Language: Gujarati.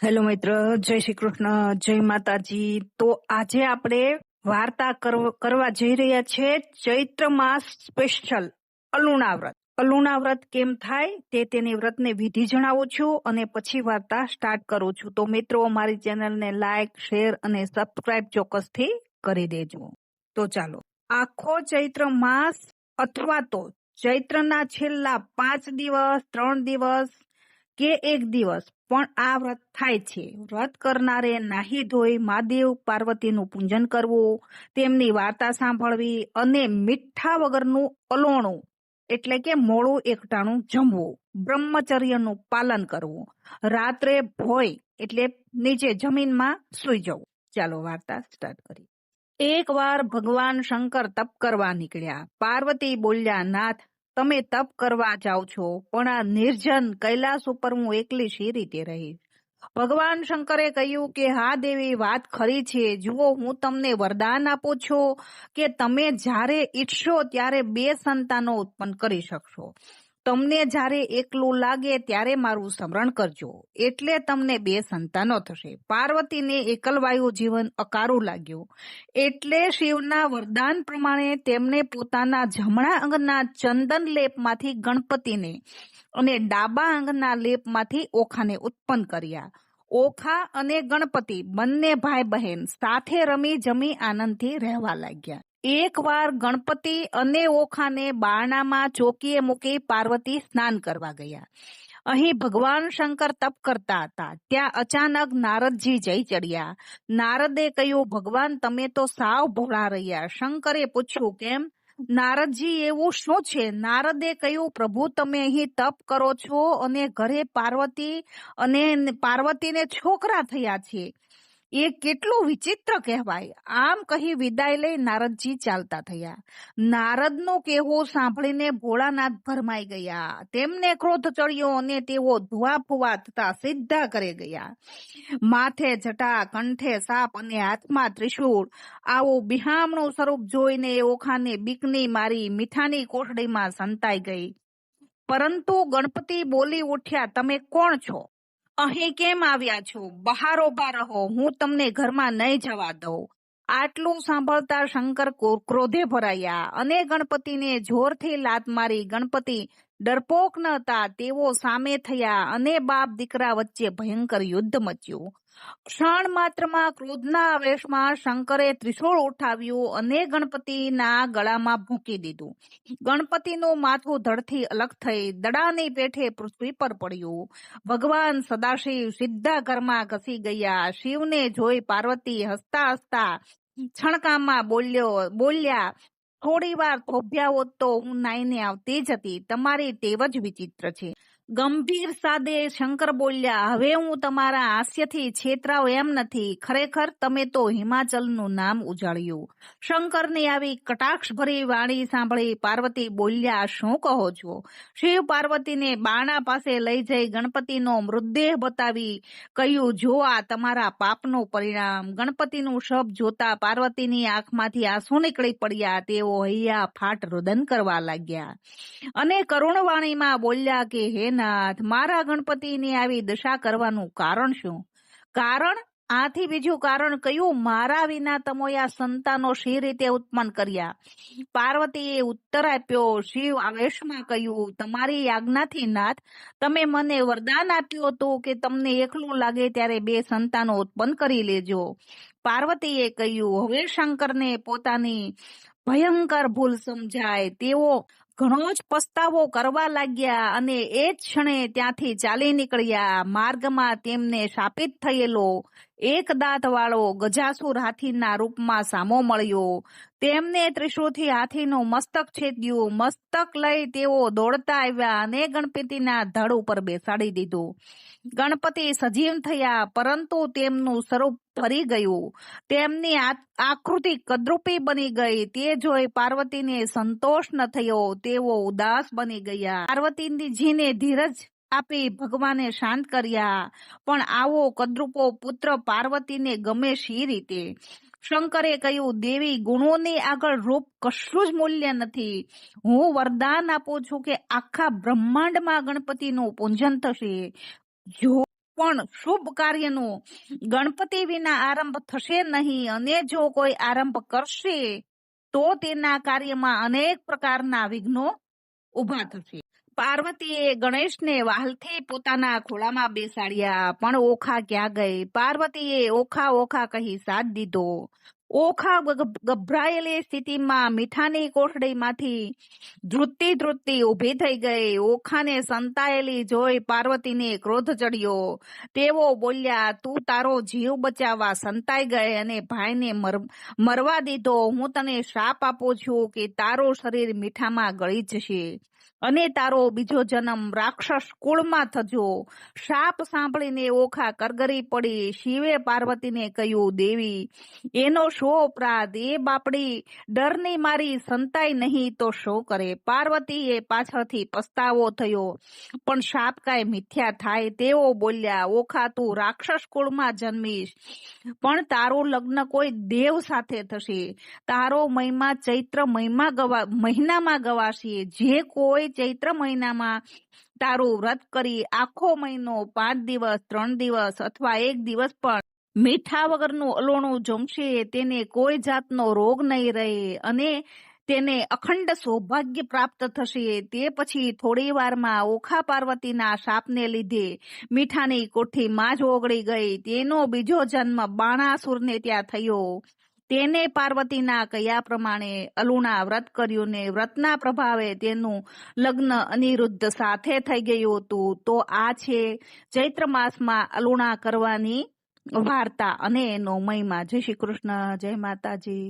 હેલો મિત્ર, જય શ્રી કૃષ્ણ, જય માતાજી. તો આજે આપણે વાર્તા કરવા જઈ રહ્યા છે ચૈત્ર માસ સ્પેશિયલ અલુણા વ્રત. અલુણા વ્રત કેમ થાય તે તેની વ્રતને વિધિ જણાવું છું અને પછી વાર્તા સ્ટાર્ટ કરું છું. તો મિત્રો, મારી ચેનલને લાઈક, શેર અને સબસ્ક્રાઇબ ચોક્કસથી કરી દેજો. તો ચાલો, આખો ચૈત્ર માસ અથવા તો ચૈત્રના છેલ્લા 5 દિવસ, 3 દિવસ કે 1 દિવસ પણ આ વ્રત થાય છે. વ્રત કરનારે નાહી ધોઈ મહાદેવ પાર્વતીનું પૂજન કરવું, તેમની વાર્તા સાંભળવી અને મીઠા વગરનું અલોણું એટલે કે મોડું એકટાણું જમવું, બ્રહ્મચર્યનું પાલન કરવું, રાત્રે ભોય એટલે નીચે જમીનમાં સુઈ જવું. ચાલો વાર્તા સ્ટાર્ટ કરીએ. એક વાર ભગવાન શંકર તપ કરવા નીકળ્યા. પાર્વતી બોલ્યા, નાથ, તમે તપ કરવા જાઓ છો, પણ આ નિર્જન કૈલાસ ઉપર હું એકલી શી રીતે રહીશ? ભગવાન શંકરે કહ્યું કે હા દેવી, વાત ખરી છે. જુઓ, હું તમને વરદાન આપું છું કે તમે જ્યારે ઈચ્છો ત્યારે 2 સંતાનો ઉત્પન્ન કરી શકશો. તમને જ્યારે એકલું લાગે ત્યારે મારું સ્મરણ કરજો, એટલે તમને 2 સંતાનો થશે. પાર્વતીને એકલવાયું જીવન અકારું લાગ્યું, એટલે શિવના વરદાન પ્રમાણે તેમણે પોતાના જમણા અંગના ચંદન લેપમાંથી ગણપતિને અને ડાબા અંગના લેપમાંથી ઓખાને ઉત્પન્ન કર્યા. ઓખા અને ગણપતિ બંને ભાઈ બહેન સાથે રમી જમી આનંદથી રહેવા લાગ્યા. એકવાર ગણપતિ અને ઓખાને બારણામાં ચોકીએ મૂકી પાર્વતી સ્નાન કરવા ગયા. અહીં ભગવાન શંકર તપ કરતા હતા. ત્યાં અચાનક નારદજી જઈ ચડ્યા. નારદે કહ્યું, ભગવાન, તમે તો સાવ ભોળા રહ્યા. શંકરે પૂછ્યું, કેમ? નારદજી, એવું શું છે? નારદે કહ્યું, પ્રભુ, તમે અહીં તપ કરો છો અને ઘરે પાર્વતીને છોકરા થયા છે. એ કેટલું વિચિત્ર કહેવાય. આમ કહી વિદાય લઈ નારદજી ચાલતા થયા. નારદનું કહેવું સાંભળીને ભોળાનાથ ભરમાઈ ગયા. તેમને ક્રોધ ચડ્યો અને તેઓ ધુઆ ફુવા થતા સીધા કરે ગયા. માથે જટા, કંઠે સાપ અને હાથમાં ત્રિશૂળ, આવું બિહામણું સ્વરૂપ જોઈને ઓખાને બીકની મારી મીઠાની કોઠડીમાં સંતાઈ ગઈ. પરંતુ ગણપતિ બોલી ઉઠ્યા, તમે કોણ છો? અહીં કેમ આવ્યા છો? બહાર ઉભા રહો, હું તમને ઘરમાં નહીં જવા દઉં. આટલું સાંભળતા શંકર ક્રોધે ભરાયા અને ગણપતિને જોરથી લાત મારી. ગણપતિ ડરપોક ન હતા તેઓ સામે થયા અને બાપ દીકરા વચ્ચે ભયંકર યુદ્ધ મચ્યું. ક્ષણ માત્રમાં ક્રોધના આવેશમાં શંકરે ત્રિશૂળ ઉઠાવ્યું અને ગણપતિના ગળામાં ભૂંકી દીધું. ગણપતિનું માથું ધડથી અલગ થઈ દડાની પેઠે પૃથ્વી પર પડ્યું. ભગવાન સદાશિવ સીધા ઘરમાં ઘસી ગયા. શિવને જોઈ પાર્વતી હસતા હસતા છણકામાં બોલ્યા, થોડી વાર થોભ્યા હોત તો હું નાઈને આવતી જ હતી. તમારી ટેવ જ વિચિત્ર છે. ગંભીર સાદે શંકર બોલ્યા, હવે હું તમારા હાસ્યથી છેતરાવ એમ નથી. ખરેખર તમે તો હિમાચલનું નામ ઉજાળ્યું. શંકરની આવી કટાક્ષભરી વાણી સાંભળી પાર્વતી બોલ્યા, શું કહો છો? શિવ પાર્વતીને બારણા પાસે લઈ જઈ ગણપતિનો મૃતદેહ બતાવી કહ્યું, જો આ તમારા પાપનું પરિણામ. ગણપતિનું શબ જોતા પાર્વતીની આંખમાંથી આંસુ નીકળી પડ્યા. તેઓ હૈયા ફાટ રુદન કરવા લાગ્યા અને કરુણ વાણીમાં બોલ્યા કે હે નાથ, મારા ગણપતિની આવી દશા કરવાનું કારણ શું? કારણ? આથી બીજું કારણ કયું? મારા વિના તમોએ આ સંતાનો શી રીતે ઉત્પન્ન કર્યા? પાર્વતીએ ઉત્તર આપ્યો. શિવ આવેશમાં કહ્યું, તમારી આજ્ઞાથી નાથ, તમે મને વરદાન આપ્યું હતું કે તમને એકલું લાગે ત્યારે 2 સંતાનો ઉત્પન્ન કરી લેજો. પાર્વતીએ કહ્યું. હવે શંકરને પોતાની ભયંકર ભૂલ સમજાય. તેઓ ઘણો જ પસ્તાવો કરવા લાગ્યા અને એ જ ક્ષણે ત્યાંથી ચાલી નીકળ્યા. માર્ગમાં તેમને શાપિત થયેલો એક દાંત વાળો ગજાસુર હાથીના રૂપમાં સામો મળ્યો. તેમને ત્રિશૂળથી હાથીનું મસ્તક છેદ્યું. મસ્તક લઈ તેઓ દોડતા આવ્યા અને ગણપતિના ધડ ઉપર બેસાડી દીધું. ગણપતિ સજીવ થયા, પરંતુ તેમનું સ્વરૂપ ફરી ગયું. તેમની આકૃતિ કદરૂપી બની ગઈ. તે જોઈ પાર્વતીને સંતોષ ન થયો. તેઓ ઉદાસ બની ગયા. પાર્વતીજીને ધીરજ આપી ભગવાને શાંત કર્યા. પણ આવો કદરૂપો પુત્ર પાર્વતીને ગમે શી રીતે? શંકરે કહ્યું, દેવી, ગુણોની આગળ રૂપ કશું જ મૂલ્ય નથી. હું વરદાન આપું છું કે આખા બ્રહ્માંડમાં ગણપતિનું પૂજન થશે. જો પણ શુભ કાર્યનો ગણપતિ વિના આરંભ થશે નહીં, અને જો કોઈ આરંભ કરશે તો તેના કાર્યમાં અનેક પ્રકારના વિઘ્નો ઉભા થશે. પાર્વતીએ ગણેશને વહાલથી પોતાના ખોળામાં બેસાડ્યા, પણ ઓખા ક્યાં ગઈ? પાર્વતીએ ઓખા ઓખા કહી સાથ દીધો. ઓખા ગભરાયેલી સ્થિતિમાં મીઠાની કોઠડીમાંથી ધ્રુજતી ધ્રુજતી ઊભી થઈ ગઈ. ઓખાને સંતાયેલી જોઈ પાર્વતીને ક્રોધ ચડ્યો. તેઓ બોલ્યા, તું તારો જીવ બચાવવા સંતાઈ ગઈ અને ભાઈને મરવા દીધો. હું તને શ્રાપ આપું છું કે તારું શરીર મીઠામાં ગળી જશે અને તારો બીજો જન્મ રાક્ષસ કુળમાં થજો. શાપ સાંભળીને ઓખા કરગરી પડી. શિવે પાર્વતીને કહ્યું, દેવી, એનો શો અપરાધ? એ બાપડી ડરની મારી સંતાઈ નહીં તો શું કરે? પાર્વતીએ પાછળથી પસ્તાવો થયો, પણ શાપ કાંઈ મિથ્યા થાય. તેઓ બોલ્યા, ઓખા, તું રાક્ષસ કુળમાં જન્મીશ, પણ તારું લગ્ન કોઈ દેવ સાથે થશે. તારો મહિમા ચૈત્ર મહિનામાં ગવાશે. જે કોઈ ચૈત્ર મહિનામાં તારું વ્રત કરી આખો મહિનો 5 દિવસ 3 દિવસ અથવા 1 દિવસ પણ મીઠા વગરનું અલોણું જમશે, તેને કોઈ જાતનો રોગ નહીં રહે અને તેને અખંડ સૌભાગ્ય પ્રાપ્ત થશે. તે પછી થોડી વારમાં ઓખા પાર્વતીના શાપને લીધે મીઠાની કોઠીમાં જ ઓગળી ગઈ. તેનો બીજો જન્મ બાણાસુરને ત્યાં થયો. તેને પાર્વતીના કયા પ્રમાણે અલુણા વ્રત કર્યું ને વ્રતના પ્રભાવે તેનું લગ્ન અનિરુદ્ધ સાથે થઈ ગયું હતું. તો આ છે ચૈત્ર માસમાં અલુણા કરવાની વાર્તા અને એનો મહિમા. જય શ્રી કૃષ્ણ, જય માતાજી.